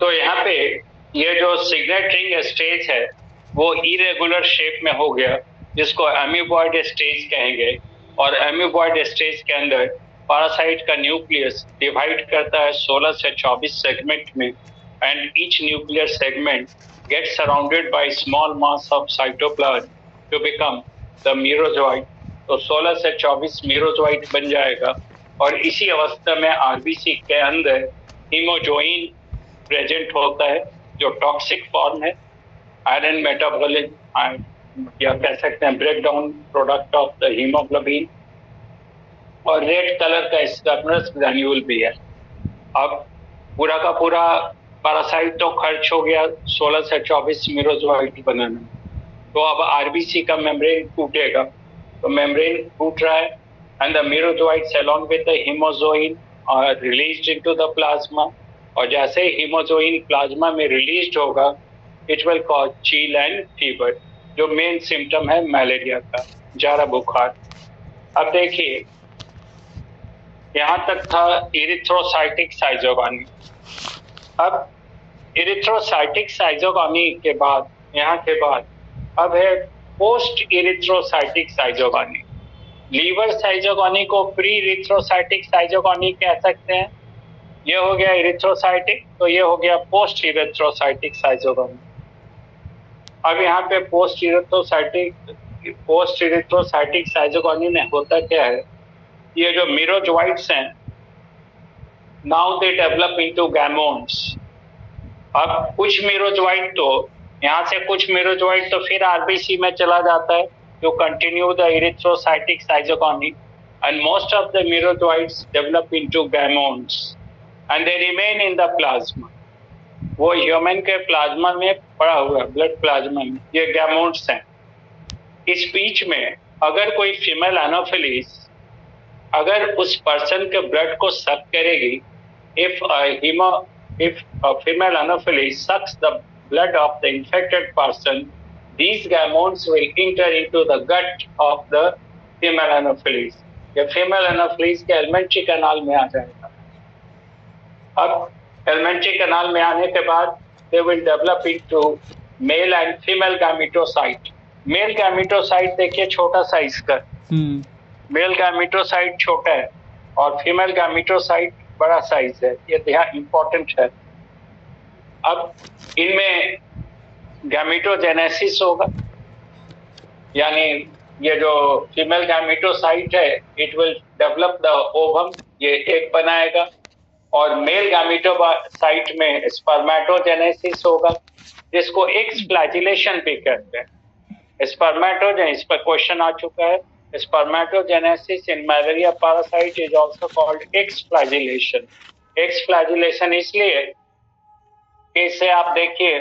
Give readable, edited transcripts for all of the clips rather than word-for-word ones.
तो यहाँ पे ये जो सिग्नल रिंग स्टेज है वो इरेगुलर शेप में हो गया, जिसको एमीबॉयड स्टेज कहेंगे। और एमीबॉयड स्टेज के अंदर पैरासाइट का न्यूक्लियस डिवाइड करता है 16 से 24 सेगमेंट में, and each nuclear segment gets surrounded by small mass of cytoplasm to become the merozoite. तो 16 से 24 मीरोजोइट बन जाएगा, और इसी अवस्था में आरबीसी के अंदर हीमोजोइन प्रेजेंट होता है, जो टॉक्सिक फॉर्म है, आयरन मेटाबॉलिज्म या कह सकते हैं break down product of the haemoglobin, और रेड कलर का स्कर्मस ग्रैन्यूल भी है। अब पूरा का पूरा पैरासाइट तो खर्च हो गया 16 से 24 मीरोजोइट बनाने, तो अब आरबीसी का मेम्ब्रेन टूटेगा। तो मेम्ब्रेन टूट रहा है, and the merozoites along with the hemozoin are released into the plasma. और जैसे ही हीमोजोइन प्लाज्मा में रिलीज्ड होगा, it will cause chill and fever, जो मेन सिम्टम है मलेरिया का, जारा बुखार। अब देखिए, यहां तक था इरिथ्रोसाइटिक साइजोगानी। अब इरिथ्रोसाइटिक साइजोगानी के बाद, यहाँ के बाद अब है पोस्ट इरिथ्रोसाइटिक साइजोगानी। लीवर साइजोगानी को प्री इरिथ्रोसाइटिक साइजोगानी कह सकते हैं। ये हो गया इरिथ्रोसाइटिक, तो ये हो गया पोस्ट इरिथ्रोसाइटिक साइजोगानी। अब यहाँ पे पोस्ट इरिथ्रोसाइटिक साइजोगानी में होता क्या है, ये जो मीरोजोइट्स हैं, नाउ दे डेवलप इनटू गैमोन्स। अब कुछ मीरोजोइट तो यहाँ से कुछ मीरोजोइट तो फिर आरबीसी में चला जाता है to continue the erythrocytic साइजोगानी, and most of the merozoites develop into gametes and they remain in the plasma। वो ह्यूमन के प्लाज्मा में पड़ा हुआ, ब्लड प्लाज्मा में ये गैमेट्स हैं। इस बीच में अगर कोई फीमेल एनोफिलिस अगर उस पर्सन के ब्लड को सक करेगी, if a female anopheles sucks the blood of the infected person, these gametes will enter into the gut of the female anopheles। ये फीमेल एनोफिलिस के एलिमेंट्री कैनाल में आ जाएगा। अब एलिमेंट्री कैनाल में आने के बाद they will develop into male and female gametocyte। Male gametocyte देखिए छोटा साइज का, मेल गैमेटोसाइट छोटा है और फीमेल गैमेटोसाइट बड़ा साइज है, ये ध्यान इंपॉर्टेंट है। अब इनमें गैमेटोजेनेसिस होगा, यानी ये जो फीमेल गैमेटोसाइट है it will develop the ovum, ये एग बनाएगा, और मेल गैमेटोसाइट में स्पर्मेटोजेनेसिस होगा, जिसको एक्स फ्लैजिलेशन भी कहते हैं। स्पर्मेटोजेनेसिस, इस पर क्वेश्चन आ चुका है। Spermatogenesis in malaria parasite is also called x flagellation. X flagellation इसलिए कि इससे आप देखिए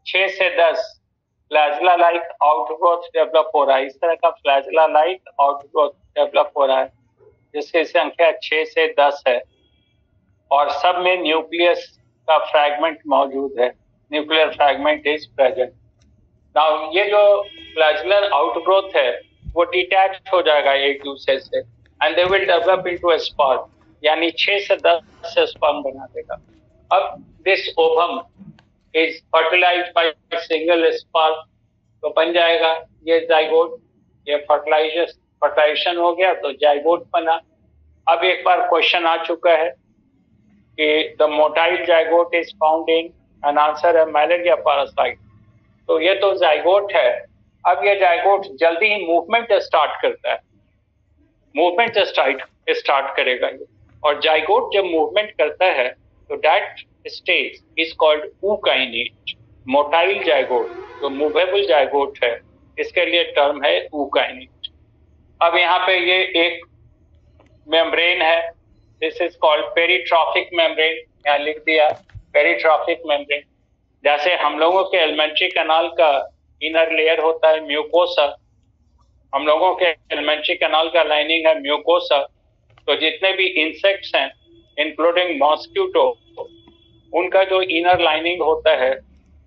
6 से 10 फ्लैजिला लाइक आउटग्रोथ डेवलप हो रहा है, इस तरह का फ्लैजिला लाइक आउटग्रोथ डेवलप हो रहा है, जिसकी संख्या 6 से 10 है, और सब में न्यूक्लियस का फ्रैगमेंट मौजूद है, nuclear fragment is present. Now ये जो फ्लैजिलर आउटग्रोथ है वो डिटैच हो जाएगा एक दूसरे से, and they will develop into sperm, यानी 6 से 10 स्पर्म बना देगा। अब this ovum is fertilised by single sperm, तो बन जाएगा ये जाइगोट। ये फर्टिलाइजेशन हो गया तो जाइगोट बना। अब एक बार क्वेश्चन आ चुका है कि the motile zygote is found in, an answer है मलेरिया पैरासाइट। तो ये तो जाइगोट है। अब ये जाइगोट जल्दी ही मूवमेंट स्टार्ट करता है, मूवमेंट स्टार्ट करेगा ये, और जाइगोट जब मूवमेंट करता है तो that stage is called ookinete. Motile zygote जो मूवेबल जाइगोट है, इसके लिए टर्म है ऊकाइनेट। अब यहाँ पे ये एक मेम्ब्रेन है, दिस इज कॉल्ड पेरिट्रॉफिक मेम्ब्रेन, यहाँ लिख दिया पेरिट्रॉफिक मेम्ब्रेन। जैसे हम लोगों के एलिमेंट्री कैनाल का इनर लेयर होता है म्यूकोसा, हम लोगों के एलिमेंट्री कैनाल का लाइनिंग है म्यूकोसा, तो जितने भी इंसेक्ट्स हैं इंक्लूडिंग मॉस्क्यूटो, उनका जो इनर लाइनिंग होता है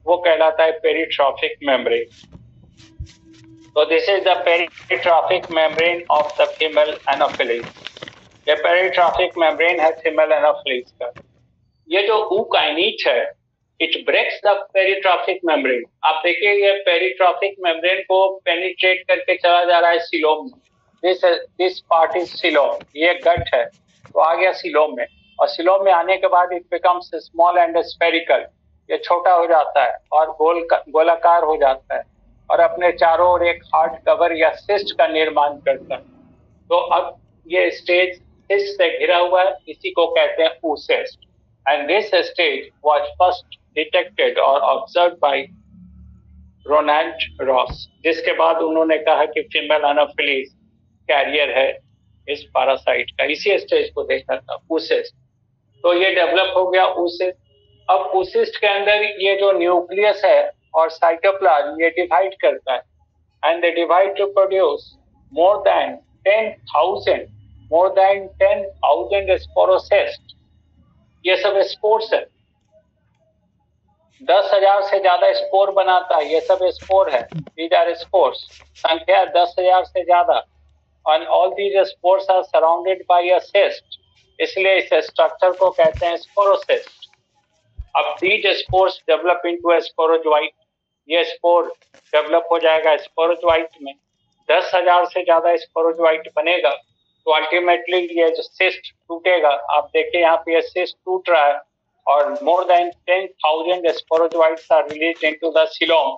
वो कहलाता है पेरिट्रॉफिक मेम्ब्रेन। तो this is the peritrophic membrane of the female anopheles. ये पेरिट्रॉफिक मेम्ब्रेन है फीमेल एनोफिलिस का। ये जो ऊकाइनेट है it breaks the peritrophic membrane. आप देखिए ये पेरिट्रॉफिक मेम्ब्रेन को पेनिट्रेट करके चला जा रहा है सीलोम में। दिस पार्ट इज सीलोम, ये गट है तो आ गया सीलोम में, और सीलोम में आने के बाद it becomes small and spherical, ये छोटा हो जाता है और गोलाकार हो जाता है और अपने चारों ओर एक हार्ड कवर या सिस्ट का निर्माण करता है। तो अब ये स्टेज सिस्ट से घिरा हुआ है, इसी को कहते हैं oocyst, and this stage was first detected or observed by Ronald Ross, जिसके बाद उन्होंने कहा कि फीमेल एनाफिलीज कैरियर है इस पैरासाइट का, इसी स्टेज को देखा था oocyst। तो ये डेवलप हो गया oocyst। अब oocyst के अंदर ये जो न्यूक्लियस है और साइटोप्लाज्म ये डिवाइड करता है, and they divide two produce more than 10,000 sporocyst. ये सब स्पोर्स है, 10,000 से ज्यादा स्पोर बनाता है, ये सब स्पोर है, दीज आर स्पोर्स, संख्या 10,000 से ज्यादा, and all these spores are surrounded by a cyst, इसलिए इस स्ट्रक्चर को कहते हैं स्पोरोसिस्ट। अब these spores develop into a sporozoite, ये स्पोर डेवलप हो जाएगा स्पोरोजोइट में, 10,000 से ज्यादा स्पोरोजोइट बनेगा तो अल्टीमेटली ये जो सिस्ट टूटेगा। आप देखिए यहाँ पे ये सिस्ट टूट रहा है और more than 10,000 sporozoites are released into the coelom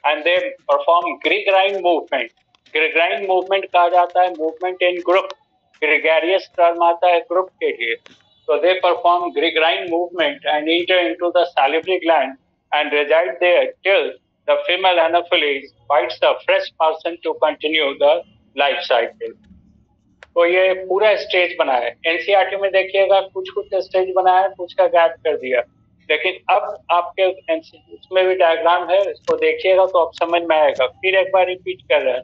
and they perform gregarine movement. Gregarine movement कहा जाता है movement in group, gregarious term आता है ग्रुप के लिए। तो they perform gregarine movement and enter into the salivary gland and reside there till the female anopheles bites the fresh person to continue the life cycle। तो ये पूरा stage बना है। एनसीईआरटी में देखिएगा कुछ कुछ स्टेज बना है, कुछ का गैप कर दिया, लेकिन अब आपके इसमें भी डायग्राम है, इसको देखिएगा तो आप समझ में आएगा। फिर एक बार रिपीट कर रहे हैं,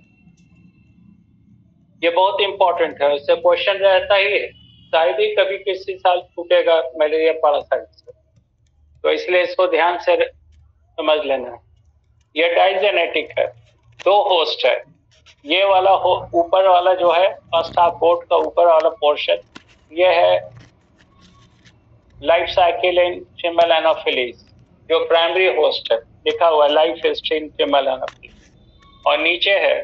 ये बहुत इंपॉर्टेंट है, इससे क्वेश्चन रहता ही है, शायद ही कभी किसी साल छूटेगा मलेरिया पैरासाइट से, तो इसलिए इसको ध्यान से समझ लेना है। ये डाइजेनेटिक है, दो होस्ट है, ये वाला ऊपर वाला जो है फर्स्ट हाफ बोर्ड का ऊपर वाला पोर्शन, ये है life cycle in female Anopheles, जो प्राइमरी होस्ट है, लिखा हुआ है life history in female Anopheles, और नीचे है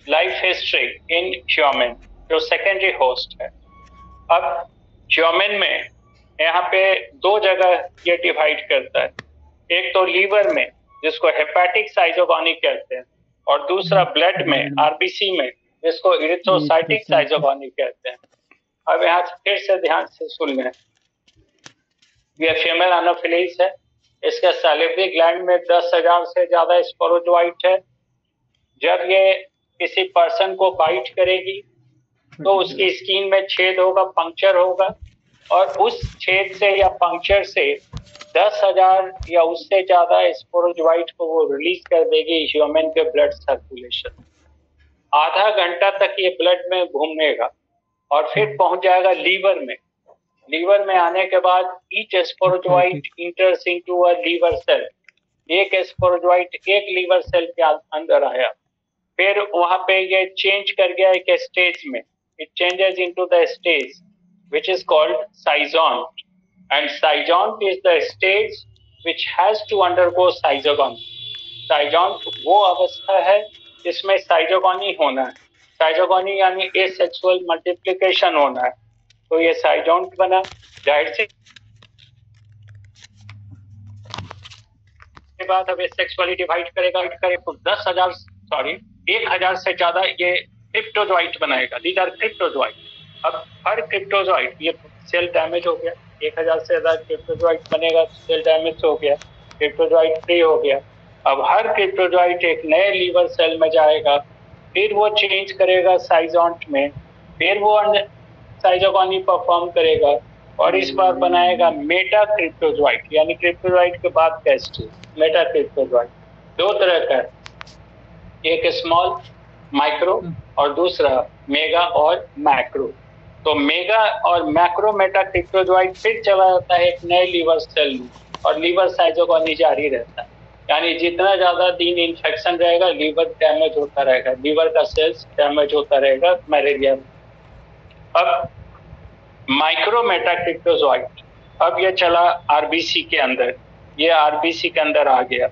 लाइफ हिस्ट्री इन ह्यूमन, जो सेकेंडरी होस्ट है। अब ह्यूमन में यहाँ पे दो जगह ये डिवाइड करता है, एक तो लीवर में जिसको हेपेटिक साइजोगोनी कहते हैं, और दूसरा ब्लड में आरबीसी में जिसको इरिथ्रोसाइटिक साइजोगोनी कहते हैं। अब यहाँ फिर से ध्यान से सुन लें, ये फीमेल एनाफिलीज है, इसके सैलिवरी ग्लैंड में 10,000 से ज्यादा स्पोरोजोइट है। जब ये किसी पर्सन को बाइट करेगी तो उसकी स्किन में छेद होगा, पंक्चर होगा, और उस छेद से या पंक्चर से 10,000 या उससे ज्यादा स्पोरोजोइट को वो रिलीज कर देगी ह्यूमन के ब्लड सर्कुलेशन। आधा घंटा तक ये ब्लड में घूमेगा और फिर पहुंच जाएगा लीवर में। लीवर में आने के बाद each sporozoite enters into a liver cell, एक स्पोरोजोइट एक लीवर सेल के अंदर आया, फिर वहां पे ये चेंज कर गया एक स्टेज में, it changes into the stage which is called sizont, and sizont is the stage which has to undergo sizogony। sizont वो अवस्था है जिसमें साइजोगोनी होना है, साइजोगोनी यानी एसेक्सुअल मल्टीप्लिकेशन होना है, तो ये साइजोंट बना। जाहिर से के बाद अब सेक्सुअली डिवाइड करेगा, तो 1,000 से ज्यादा ये क्रिप्टोजोइट बनाएगा, दीज आर क्रिप्टोजोइट। अब हर क्रिप्टोजोइट, ये सेल डैमेज हो गया, 1,000 से ज्यादा क्रिप्टोजोइट बनेगा, सेल डैमेज हो गया, क्रिप्टोजोइट फ्री हो गया। अब हर क्रिप्टोजोइट एक नए लीवर सेल में जाएगा, फिर वो चेंज करेगा साइजोंट में, फिर वो साइजोगोनी परफॉर्म करेगा और इस बार बनाएगा मेटा क्रिप्टोजोइट, यानी क्रिप्टोजोइट के बाद का स्टेज मेटा क्रिप्टोजोइट। दो तरह का, एक स्मॉल माइक्रो और दूसरा मेगा और मैक्रो। तो मेगा और मैक्रो मेटा क्रिप्टोजोइट फिर चला जाता है एक नए लीवर सेल में और लीवर साइजोगोनी जारी रहता है, यानी जितना ज्यादा दिन इन्फेक्शन रहेगा लीवर डैमेज होता रहेगा, लीवर का सेल्स डैमेज होता रहेगा मलेरिया में। अब माइक्रो मेटा क्रिप्टोजोइट, अब ये चला आरबीसी के अंदर, ये आरबीसी के अंदर आ गया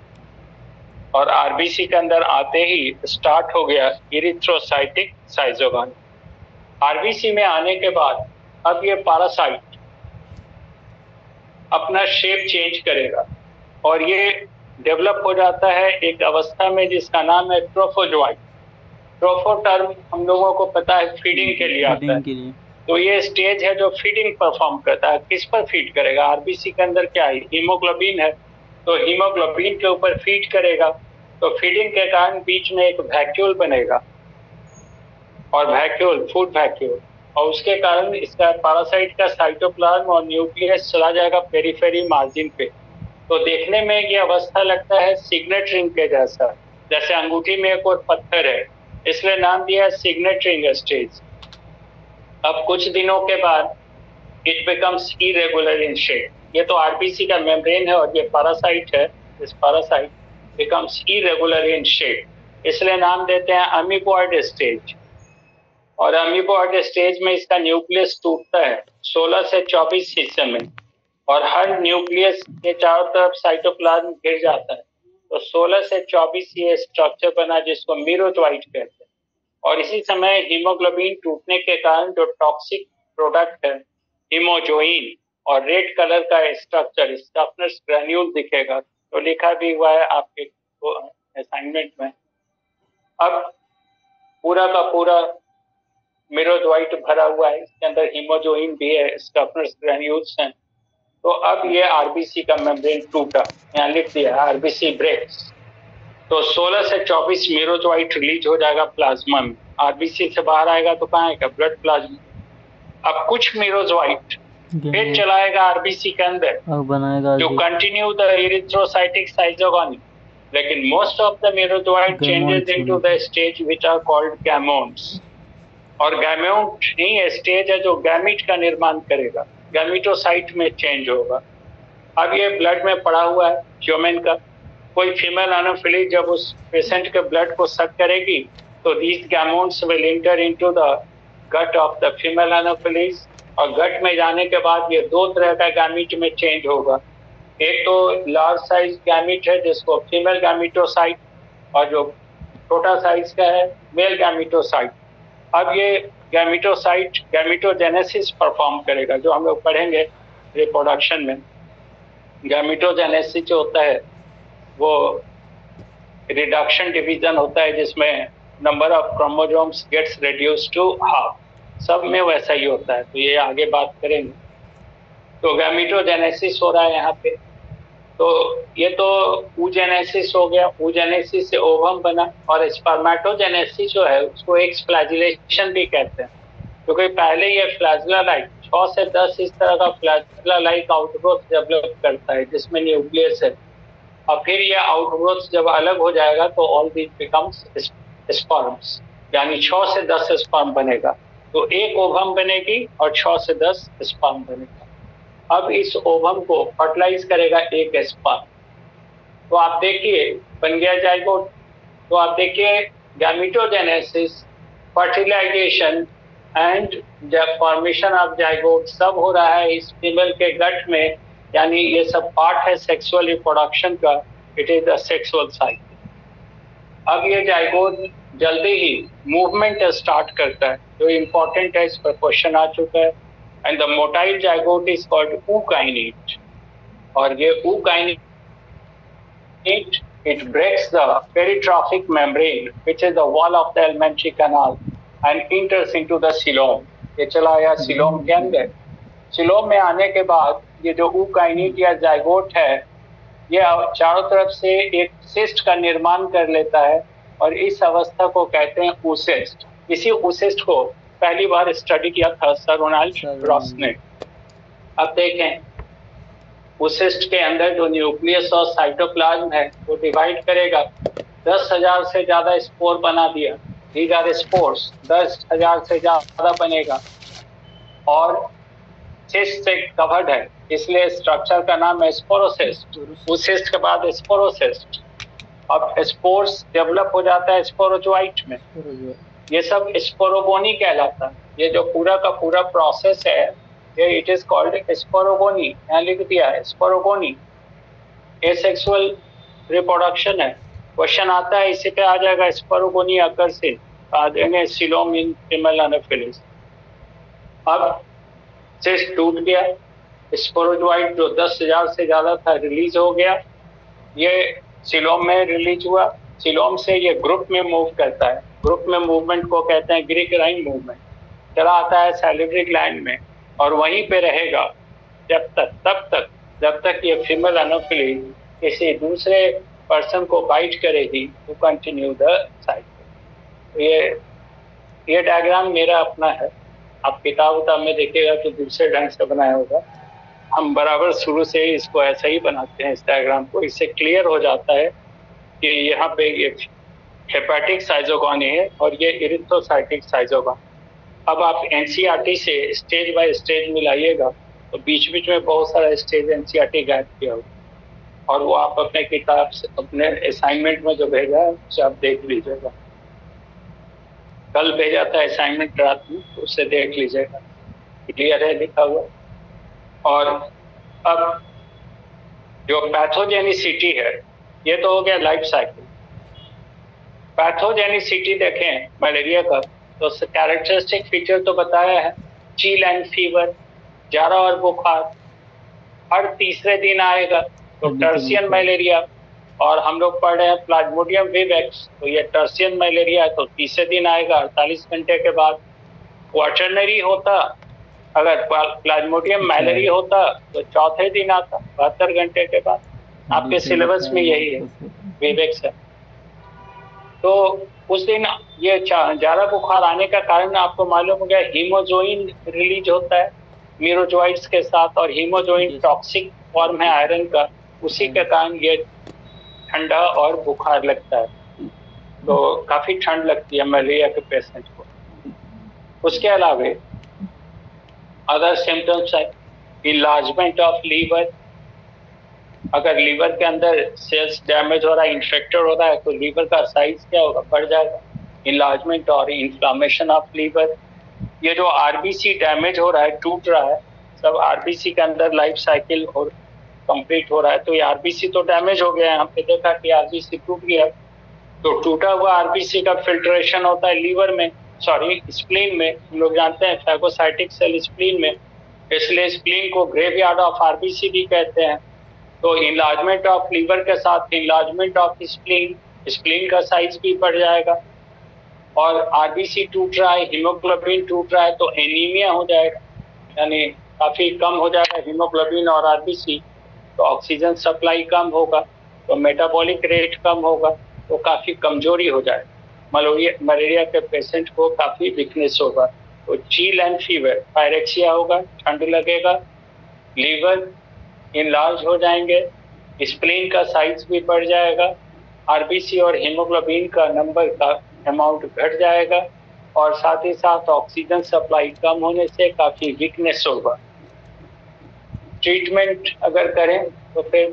और आरबीसी के अंदर आते ही स्टार्ट हो गया इरिथ्रोसाइटिक साइजोगानी। आरबीसी में आने के बाद अब ये पैरासाइट अपना शेप चेंज करेगा और ये डेवलप हो जाता है एक अवस्था में जिसका नाम है ट्रोफोजोइट। ट्रोफो टर्म हम लोगों को पता है फीडिंग के लिए आता है, तो ये स्टेज है जो फीडिंग परफॉर्म करता है। किस पर फीड करेगा? आरबीसी के अंदर क्या है? हीमोग्लोबिन है, तो हीमोग्लोबिन के ऊपर फीड करेगा। तो फीडिंग के कारण बीच में एक वैक्यूल बनेगा और वैक्यूल फूड वैक्यूल, और उसके कारण इसका पैरासाइट का साइटोप्लाज्म और न्यूक्लियस चला जाएगा पेरिफेरी मार्जिन पे। तो देखने में ये अवस्था लगता है सिग्नेट रिंग के जैसा, जैसे अंगूठी में एक और पत्थर है, इसलिए नाम दिया है सिग्नेट रिंग स्टेज। अब कुछ दिनों के बाद it becomes irregular in shape. ये तो आरबीसी का मेम्ब्रेन है और ये पैरासाइट है। This parasite becomes irregular in shape, इसलिए नाम देते हैं अमीबॉइड स्टेज। और अमीबॉइड स्टेज में इसका न्यूक्लियस टूटता है 16 से 24 हिस्से में, और हर न्यूक्लियस के चारों तरफ साइटोप्लाज्म घिर जाता है। तो 16 से 24 ये स्ट्रक्चर बना जिसको मीरोजोइट कहते हैं। और इसी समय हीमोग्लोबिन टूटने के कारण जो टॉक्सिक प्रोडक्ट है हीमोजोइन और रेड कलर का स्ट्रक्चर स्टफनर्स ग्रैन्यूल दिखेगा, तो लिखा भी हुआ है आपके असाइनमेंट में। अब पूरा का पूरा मीरोजोइट भरा हुआ है, इसके अंदर हीमोजोइन भी है, स्टफनर्स ग्रैन्यूल्स हैं। तो अब ये आरबीसी का मेम्ब्रेन टूटा, यहाँ लिख दिया आरबीसी ब्रेक्स। तो 16 से 24 मीरोजोइट रिलीज हो जाएगा प्लाज्मा में। आरबीसी से बाहर आएगा तो कहाँ आएगा? Blood plasma. अब कुछ मीरोजोइट फिर चलाएगा आरबीसी के अंदर जो कंटिन्यू द इरिथ्रोसाइटिक साइजोगोनी, लेकिन most of the merozoite changes into the stage which are called gametes. और गैमेट नहीं स्टेज है जो गैमीट का निर्माण करेगा, गैमीटोसाइट में चेंज होगा। अब ये ब्लड में पड़ा हुआ है ह्यूमन का। कोई फीमेल एनोफिली जब उस पेशेंट के ब्लड को सक करेगी तो these gametes will enter into the gut of the female Anopheles, और गट में जाने के बाद ये दो तरह का गैमीट में चेंज होगा। एक तो लार्ज साइज गैमीट है जिसको फीमेल गैमीटोसाइट, और जो छोटा साइज का है मेल गैमीटोसाइट। अब ये गैमीटोसाइट गैमीटोजेनेसिस परफॉर्म करेगा, जो हम लोग पढ़ेंगे रिप्रोडक्शन में। गैमीटोजेनेसिस जो होता है वो रिडक्शन डिवीजन होता है जिसमें number of chromosomes gets reduced to half. सब में वैसा ही होता है, तो ये आगे बात करेंगे। तो गैमीटोजेनेसिस हो रहा है यहाँ पे। तो ये तो oogenesis हो गया, oogenesis से ओवम बना, और स्पर्मेटोजेनेसिस जो है उसको एक्स फ्लैजिलेशन भी कहते हैं, क्योंकि पहले ये फ्लैजिला लाइक 6 से 10 इस तरह का फ्लैजिला लाइक आउटग्रोथ डेवलप करता है जिसमें न्यूक्लियस है, और फिर ये आउटग्रोथ जब अलग हो जाएगा तो ऑल दिस बिकम्स स्पर्म्स, यानी 6 से 10 स्पर्म बनेगा। तो एक ओवम बनेगी और 6 से 10 स्पर्म बनेगा। अब इस ओवम को फर्टिलाइज करेगा एक स्पर्म। तो आप देखिए बन गया जाइगोट। तो आप देखिए gametogenesis, fertilization and formation of zygote सब हो रहा है इस फीमेल के गट में, यानी ये सब पार्ट है सेक्सुअल रिप्रोडक्शन का। It is the sexual cycle. अब ये जाइगोट जल्दी ही मूवमेंट स्टार्ट करता है, जो इम्पोर्टेंट है, इस पर क्वेश्चन आ चुका है। And the motile zygote is called ookinete. और ये ookinete, it breaks the peritrophic membrane, which is the wall of the alimentary canal, and enters into the coelom. ये चला आया coelom के अंदर। coelom में आने के बाद ये जो ookinete या zygote है, ये चारों तरफ से एक सिस्ट का निर्माण कर लेता है, और इस अवस्था को कहते हैं oocyst। इसी oocyst को पहली बार स्टडी किया था सर रोनाल्ड रॉस ने। अब देखें oocyst के अंदर जो न्यूक्लियस और साइटोप्लाज्म है वो डिवाइड करेगा। 10,000 से ज्यादा स्पोर बना दिया, दीज आर स्पोर्स। 10,000 से ज्यादा बनेगा और सिस्ट से कवर्ड है, इसलिए स्ट्रक्चर का नाम है स्पोरोसिस्ट। oocyst के बाद स्पोरोसिस्ट। अब स्पोर्स डेवलप हो जाता है स्पोरोजोइट में। ये सब स्पोरोगोनी कहलाता है। ये जो पूरा का पूरा प्रोसेस है ये इट इज कॉल्ड स्पोरोगोनी। यहाँ लिख दिया है स्पोरोगोनी। एसेक्सुअल रिप्रोडक्शन है। क्वेश्चन आता है, इसी पे आ जाएगा स्पोरोगोनी अकर्सिन, आ देंगे सिलोम इन फीमेल एनाफिलिस। अब सिस्ट टूट गया, स्पोरोजोइड जो 10,000 से ज्यादा था रिलीज हो गया, ये सिलोम में रिलीज हुआ। सिलोम से ये ग्रुप में मूव करता है, ग्रुप में मूवमेंट को कहते हैं ग्रिक-राइन मूवमेंट। चला आता है सैलिवरी ग्लैंड में और वहीं पे रहेगा जब तक ये फीमेल एनाफिली किसी दूसरे पर्सन को बाइट करेगी टू कंटिन्यू द साइकिल। ये डायग्राम मेरा अपना है, आप किताब में देखिएगा तो दूसरे ढंग से बनाया होगा। हम बराबर शुरू से ही इसको ऐसा ही बनाते हैं इस डायग्राम को, इससे क्लियर हो जाता है कि यहाँ पे ये हेपेटिक साइजोगोनी है और ये इरिथ्रोसाइटिक साइजोगोनी। अब आप एनसीईआरटी से स्टेज बाय स्टेज मिलाइएगा तो बीच बीच में बहुत सारा स्टेज एनसीईआरटी गायब किया होगा और वो आप अपने किताब से अपने असाइनमेंट में जो भेजा है उसे आप देख लीजिएगा। कल भेजा था असाइनमेंट रात में, उसे देख लीजिएगा, क्लियर है लिखा हुआ। और अब जो पैथोजेनिसिटी है, ये तो हो गया लाइफ साइकिल। पैथोजेनिसिटी देखें मलेरिया का तो कैरेक्टरिस्टिक फीचर तो बताया है, चील एंड फीवर, जारा और बुखार, हर तीसरे दिन आएगा तो टर्सियन मलेरिया। और हम लोग पढ़ रहे हैं प्लाज्मोडियम विवेक्स, तो ये टर्सियन मलेरिया है तो तीसरे दिन आएगा 48 घंटे के बाद। क्वार्टरनरी होता, अगर प्लाज्मोडियम मलेरिया होता तो चौथे दिन आता 72 घंटे के बाद। आपके सिलेबस में यही है, विवेक्स है। तो उस दिन ये जारा बुखार आने का कारण आपको मालूम हो गया, हीमोजोइन रिलीज होता है मीरोजोइड्स के साथ, और हीमोजोइन टॉक्सिक फॉर्म है आयरन का, उसी के कारण ये ठंडा और बुखार लगता है। तो काफी ठंड लगती है मलेरिया के पेशेंट को। उसके अलावा अदर सिम्टम्स है इनलार्जमेंट ऑफ लीवर, अगर लीवर के अंदर सेल्स डैमेज हो रहा है, इन्फेक्टेड हो रहा है तो लीवर का साइज क्या होगा, बढ़ जाएगा। इनलार्जमेंट और इन्फ्लामेशन ऑफ लीवर। ये जो आरबीसी डैमेज हो रहा है, टूट रहा है, सब आरबीसी के अंदर लाइफ साइकिल और कंप्लीट हो रहा है। तो ये आरबीसी तो डैमेज हो गया है, यहाँ पे देखा कि आरबीसी टूट गया, तो टूटा हुआ आरबीसी का फिल्ट्रेशन होता है लीवर में, सॉरी स्प्लीन में। हम लोग जानते हैं फैगोसाइटिक सेल स्प्लीन में, इसलिए स्प्लीन को ग्रेवयार्ड ऑफ आरबीसी भी कहते हैं। तो इनलार्जमेंट ऑफ लीवर के साथ इनलार्जमेंट ऑफ स्प्लीन, स्प्लीन का साइज भी बढ़ जाएगा। और आरबीसी टूट रहा है, हीमोग्लोबिन टूट रहा है तो एनीमिया हो जाएगा, यानी काफी कम हो जाएगा हीमोग्लोबिन और आरबीसी, तो ऑक्सीजन सप्लाई कम होगा, तो मेटाबॉलिक रेट कम होगा, तो काफी कमजोरी हो जाएगा। मलेरिया के पेशेंट को काफी वीकनेस होगा। तो चील एंड फीवर, पायरेक्सिया होगा, ठंड लगेगा, लीवर इनलार्ज हो जाएंगे, स्प्लीन का साइज भी बढ़ जाएगा, आरबीसी और हीमोग्लोबिन का नंबर का अमाउंट घट जाएगा, और साथ ही साथ ऑक्सीजन सप्लाई कम होने से काफी वीकनेस होगा। ट्रीटमेंट अगर करें तो फिर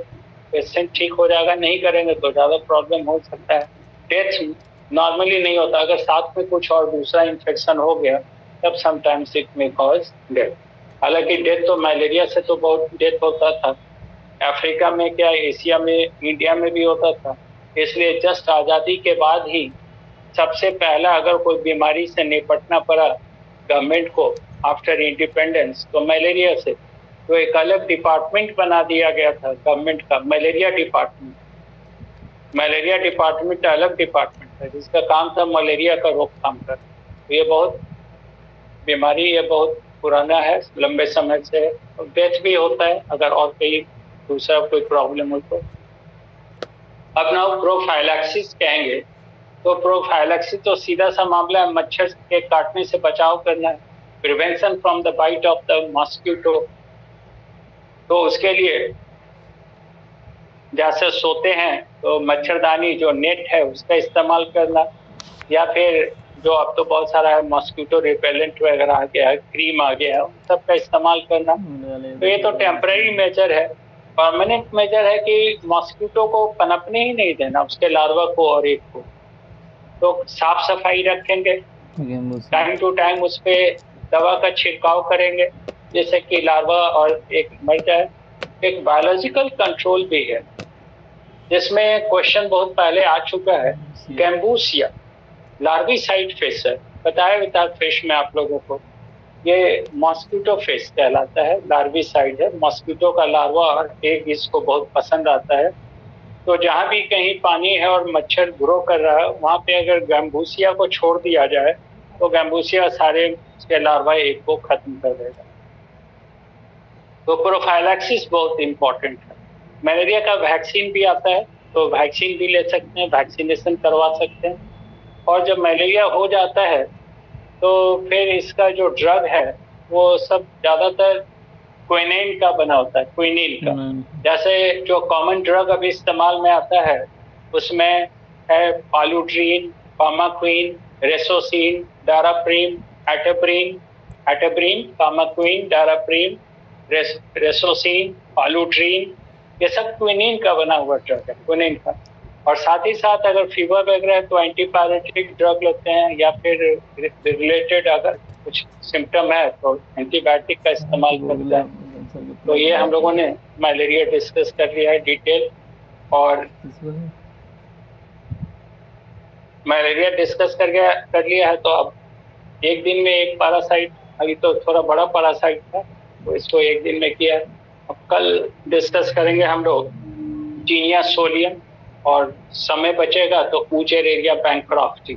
पेशेंट ठीक हो जाएगा, नहीं करेंगे तो ज्यादा प्रॉब्लम हो सकता है। डेथ नॉर्मली नहीं होता, अगर साथ में कुछ और दूसरा इन्फेक्शन हो गया तब sometimes it may cause death. हालांकि डेथ तो मलेरिया से तो बहुत डेथ होता था, अफ्रीका में क्या, एशिया में, इंडिया में भी होता था। इसलिए जस्ट आज़ादी के बाद ही सबसे पहला अगर कोई बीमारी से निपटना पड़ा गवर्नमेंट को आफ्टर इंडिपेंडेंस तो मलेरिया से, तो एक अलग डिपार्टमेंट बना दिया गया था गवर्नमेंट का, मलेरिया डिपार्टमेंट। मलेरिया डिपार्टमेंट अलग डिपार्टमेंट है जिसका काम था मलेरिया का रोकथाम कर। तो ये बहुत बीमारी, ये बहुत पुराना है, लंबे समय से, डेथ भी होता है अगर और कहीं दूसरा कोई प्रॉब्लम हो तो। अब ना प्रोफाइलैक्सिस कहेंगे, तो प्रोफाइलैक्सिस तो सीधा सा मामला है, मच्छर के काटने से बचाव करना है, prevention from the bite of the mosquito. तो उसके लिए जैसे सोते हैं तो मच्छरदानी जो नेट है उसका इस्तेमाल करना, या फिर जो अब तो बहुत सारा है मॉस्किटो रिपेलेंट वगैरह आ गया है, क्रीम आ गया है, उन सब का इस्तेमाल करना। तो ये तो टेम्पररी मेजर है। परमानेंट मेजर है कि मॉस्किटो को पनपने ही नहीं देना, उसके लार्वा को और एक को। तो साफ सफाई रखेंगे, टाइम टू टाइम उस पर दवा का छिड़काव करेंगे जैसे कि लार्वा और एक मर जाए। एक बायोलॉजिकल कंट्रोल भी है, जिसमें क्वेश्चन बहुत पहले आ चुका है। गैम्बूसिया लार्विसाइड फिश है, बताया था फिश में आप लोगों को। ये मॉस्किटो फिश कहलाता है, लार्विसाइड है, मॉस्किटो का लार्वा और एग इसको बहुत पसंद आता है। तो जहां भी कहीं पानी है और मच्छर ग्रो कर रहा है, वहां पे अगर गैम्बूसिया को छोड़ दिया जाए तो गैम्बूसिया सारे उसके लार्वा एग को खत्म कर देगा। तो प्रोफाइलैक्सिस बहुत इंपॉर्टेंट है। मलेरिया का वैक्सीन भी आता है, तो वैक्सीन भी ले सकते हैं, वैक्सीनेशन करवा सकते हैं। और जब मलेरिया हो जाता है तो फिर इसका जो ड्रग है वो सब ज्यादातर क्विनिन का बना होता है, क्विनिन का। जैसे जो कॉमन ड्रग अभी इस्तेमाल में आता है उसमें है पालुड्रीन, पामाक्विन, रेसोसिन, डाराप्रीम, एटेब्रीन, पामाक्विन, डाराप्रीम, रेसोसिन, पालुड्रीन, ये सब क्विनिन का बना हुआ ड्रग है, क्विनिन का। और साथ ही साथ अगर फीवर वगैरह है तो एंटीपायरेटिक ड्रग लेते हैं, या फिर रिलेटेड अगर कुछ सिम्टम है तो एंटीबायोटिक का इस्तेमाल करते हैं। तो ये हम लोगों ने मलेरिया डिस्कस कर लिया है डिटेल, और मलेरिया डिस्कस कर लिया है। तो अब एक दिन में एक पैरासाइट, अभी तो थोड़ा बड़ा पैरासाइट था तो इसको एक दिन में किया। अब कल डिस्कस करेंगे हम लोग टीनिया सोलियम, और समय बचेगा तो ऊचेरेरिया बैंक्रॉफ्टी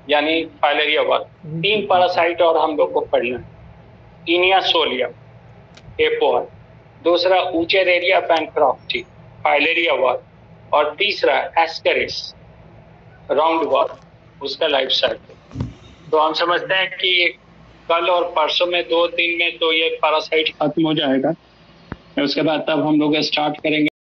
यानी फाइलेरिया वर्ग। 3 पैरासाइट और हम लोग को पढ़ना है। टीनिया सोलियम एपोर, दूसरा ऊचेरेरिया बैंक्रॉफ्टी फाइलेरिया वर्ग, और तीसरा एस्केरिस राउंड वर्ग, उसका लाइफ साइकिल। तो हम समझते हैं कि कल और परसों में 2 दिन में तो ये पैरासाइट खत्म हो जाएगा। उसके बाद तब हम लोग स्टार्ट करेंगे